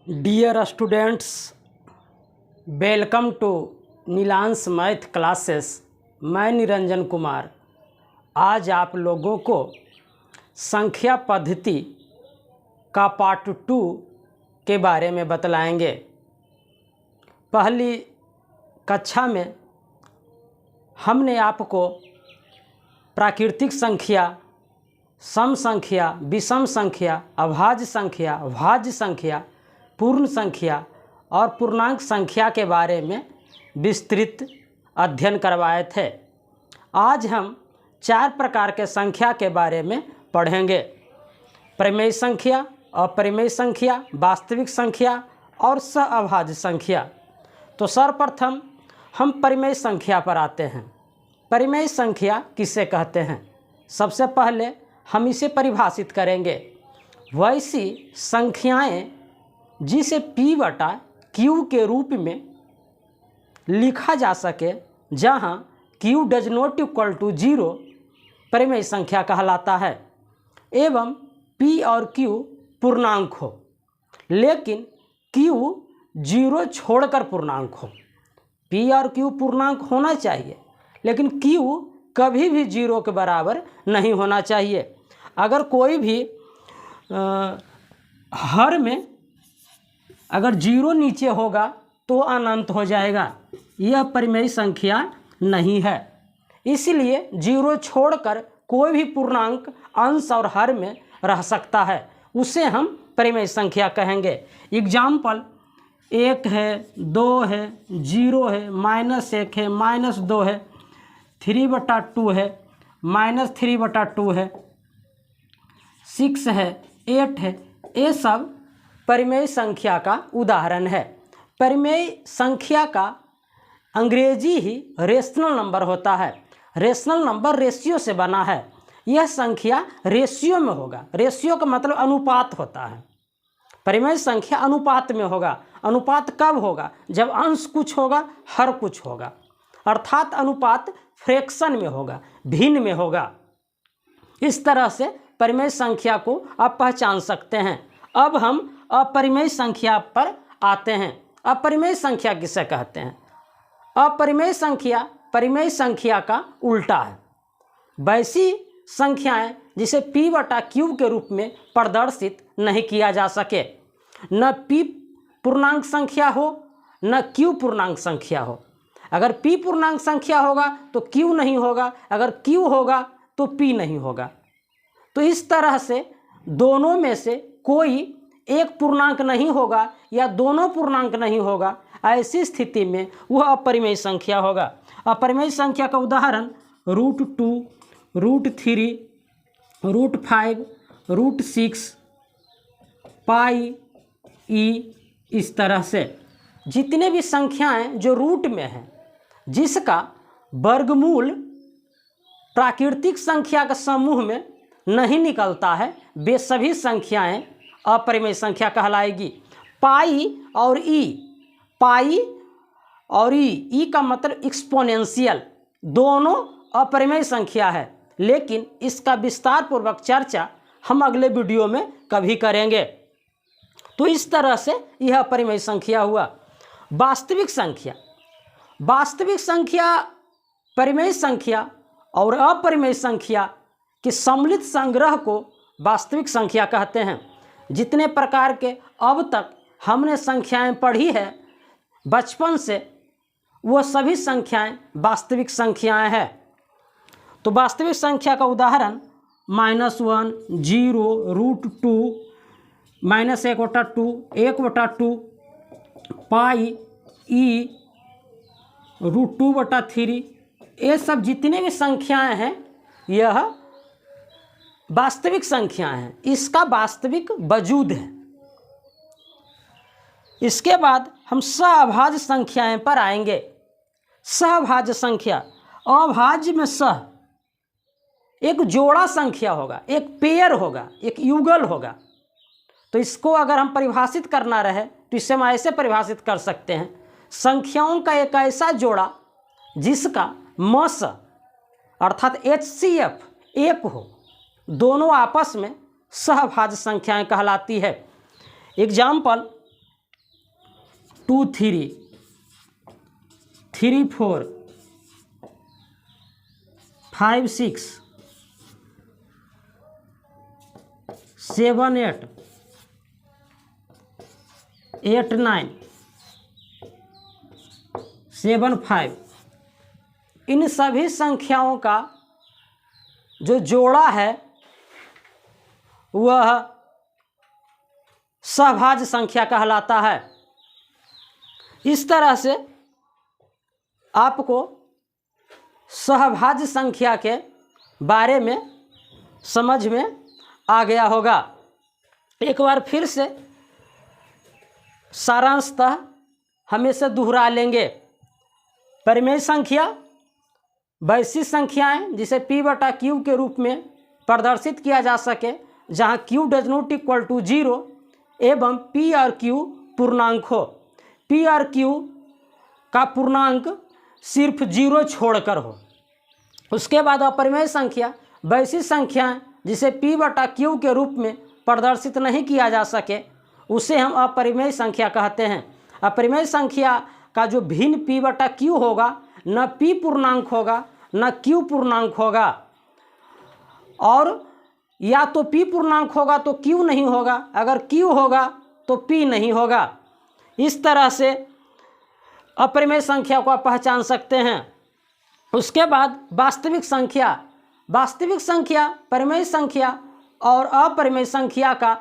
Dear students, welcome to Neelansh math classes. मैं निरंजन कुमार आज आप लोगों को संख्या पद्धति का पार्ट 2 के बारे में बतलाएंगे। पहली कक्षा में हमने आपको प्राकृतिक संख्या, सम संख्या, विषम संख्या, अभाज्य संख्या, भाज्य संख्या, पूर्ण संख्या और पूर्णांक संख्या के बारे में विस्तृत अध्ययन करवाए थे। आज हम 4 प्रकार के संख्या के बारे में पढ़ेंगे। परिमेय संख्या, अपरिमेय संख्या, वास्तविक संख्या और सहअभाज्य संख्या। तो सर्वप्रथम हम परिमेय संख्या पर आते हैं। परिमेय संख्या किसे कहते हैं? सबसे पहले हम इसे परिभाषित करेंगे। वैसी संख्याएं जिसे P/Q के रूप में लिखा जा सके, जहां Q does not equal to 0 परिमेय संख्या कहलाता है, एवं P और Q पूर्णांक हो, लेकिन Q 0 छोड़कर पूर्णांक हो। P और Q पूर्णांक होना चाहिए, लेकिन Q कभी भी 0 के बराबर नहीं होना चाहिए। अगर कोई भी हर में अगर 0 नीचे होगा तो अनंत हो जाएगा। यह परिमेय संख्या नहीं है। इसलिए 0 छोड़कर कोई भी पूर्णांक अंश और हर में रह सकता है, उसे हम परिमेय संख्या कहेंगे। एग्जाम्पल 1 है, 2 है, 0 है, -1 है, -2 है, 3/2 है, -3/2 है, 6 है, 8 है। ये सब परिमेय संख्या का उदाहरण है। परिमेय संख्या का अंग्रेजी ही रेशनल नंबर होता है। रेशनल नंबर रेशियो से बना है। यह संख्या रेशियो में होगा। रेशियो का मतलब अनुपात होता है। परिमेय संख्या अनुपात में होगा। अनुपात कब होगा? जब अंश कुछ होगा, हर कुछ होगा, अर्थात अनुपात फ्रैक्शन में होगा, भिन्न में होगा। इस तरह से परिमेय संख्या को आप पहचान सकते हैं। अब हम अपरिमेय संख्या पर आते हैं। अपरिमेय संख्या किसे कहते हैं? अपरिमेय संख्या परिमेय संख्या का उल्टा है। वैसी संख्याएं जिसे P/Q के रूप में प्रदर्शित नहीं किया जा सके। न P पूर्णांक संख्या हो, न Q पूर्णांक संख्या हो। अगर P पूर्णांक संख्या होगा तो Q नहीं होगा, अगर Q होगा तो P नहीं होगा। तो इस तरह से दोनों में से कोई एक पूर्णांक नहीं होगा या दोनों पूर्णांक नहीं होगा। ऐसी स्थिति में वह अपरिमेय संख्या होगा। अपरिमेय संख्या का उदाहरण √2, √3, √5, √6, पाई, ई, इस तरह से जितने भी संख्याएं जो रूट में हैं, जिसका वर्गमूल प्राकृतिक संख्या के समूह में नहीं निकलता है, वे सभी संख्याएं अपरिमेय संख्या कहलाएगी। पाई और ई, पाई और ई का मतलब एक्सपोनेंशियल, दोनों अपरिमेय संख्या है, लेकिन इसका विस्तार पूर्वक चर्चा हम अगले वीडियो में कभी करेंगे। तो इस तरह से यह अपरिमेय संख्या हुआ। वास्तविक संख्या, वास्तविक संख्या परिमेय संख्या और अपरिमेय संख्या के सम्मिलित संग्रह को वास्तविक संख्या कहते हैं। जितने प्रकार के अब तक हमने संख्याएं पढ़ी है बचपन से, वो सभी संख्याएं वास्तविक संख्याएं हैं। तो वास्तविक संख्या का उदाहरण -1, 0, √2, -1/2, 1/2, पाई, ई, √2/3, ये सब जितने भी संख्याएं हैं यह वास्तविक संख्याएं हैं। इसका वास्तविक वजूद है। इसके बाद हम सहअभाज्य संख्याएं पर आएंगे। सहअभाज्य संख्या, अभाज्य में सह एक जोड़ा संख्या होगा, एक पेयर होगा, एक युगल होगा। तो इसको अगर हम परिभाषित करना रहे तो इसे हम ऐसे परिभाषित कर सकते हैं, संख्याओं का एक ऐसा जोड़ा जिसका मस अर्थात HCF एक हो, दोनों आपस में सहअभाज्य संख्याएं कहलाती है। एग्जाम्पल 2 3 3 4 5 6 7 8 8 9 7 5 इन सभी संख्याओं का जो जोड़ा है वह सहभाज्य संख्या कहलाता है। इस तरह से आपको सहभाज्य संख्या के बारे में समझ में आ गया होगा। एक बार फिर से सारांशतः हम इसे दोहरा लेंगे। परिमेय संख्या वैसी संख्याएं जिसे p बटा q के रूप में प्रदर्शित किया जा सके, जहां q does not equal to 0 एवं p और q पूर्णांक हो। p और q का पूर्णांक सिर्फ 0 छोड़कर हो। उसके बाद अपरिमेय संख्या वैसी संख्याएं जिसे p बटा q के रूप में प्रदर्शित नहीं किया जा सके, उसे हम अपरिमेय संख्या कहते हैं। अपरिमेय संख्या का जो भिन्न p बटा q होगा, न p पूर्णांक होगा न q पूर्णांक होगा, और या तो p पूर्णांक होगा तो q नहीं होगा, अगर q होगा तो p नहीं होगा। इस तरह से अपरिमेय संख्या को आप पहचान सकते हैं। उसके बाद वास्तविक संख्या। वास्तविक संख्या परिमेय संख्या और अपरिमेय संख्या का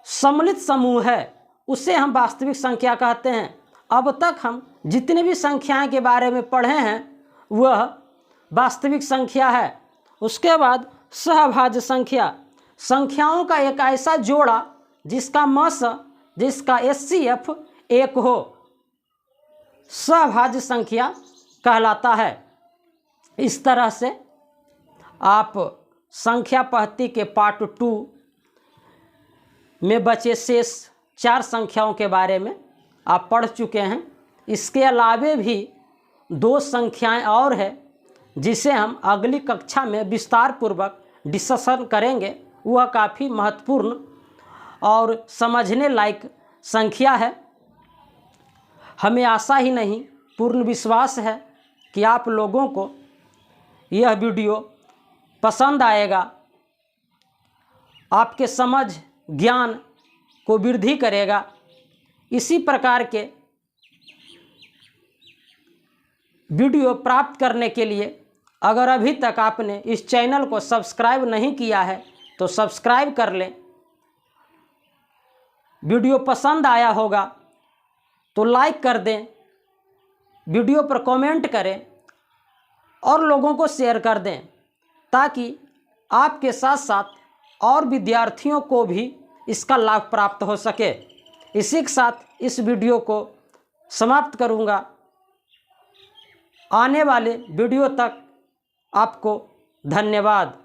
सम्मिलित समूह है, उसे हम वास्तविक संख्या कहते हैं। अब तक हम जितने भी संख्याएं के बारे में पढ़े हैं वह वास्तविक संख्या है। उसके बाद सहभाज्य संख्या, संख्याओं का एक ऐसा जोड़ा जिसका मस जिसका HCF 1 हो, सहभाज्य संख्या कहलाता है। इस तरह से आप संख्या पद्धति के पार्ट 2 में बचे शेष 4 संख्याओं के बारे में आप पढ़ चुके हैं। इसके अलावे भी 2 संख्याएं और है जिसे हम अगली कक्षा में विस्तार पूर्वक डिस्कशन करेंगे। वह काफ़ी महत्वपूर्ण और समझने लायक संख्या है। हमें आशा ही नहीं पूर्ण विश्वास है कि आप लोगों को यह वीडियो पसंद आएगा, आपके समझ ज्ञान को वृद्धि करेगा। इसी प्रकार के वीडियो प्राप्त करने के लिए अगर अभी तक आपने इस चैनल को सब्सक्राइब नहीं किया है तो सब्सक्राइब कर लें। वीडियो पसंद आया होगा तो लाइक कर दें, वीडियो पर कमेंट करें और लोगों को शेयर कर दें, ताकि आपके साथ साथ और विद्यार्थियों को भी इसका लाभ प्राप्त हो सके। इसी के साथ इस वीडियो को समाप्त करूंगा। आने वाले वीडियो तक आपको धन्यवाद।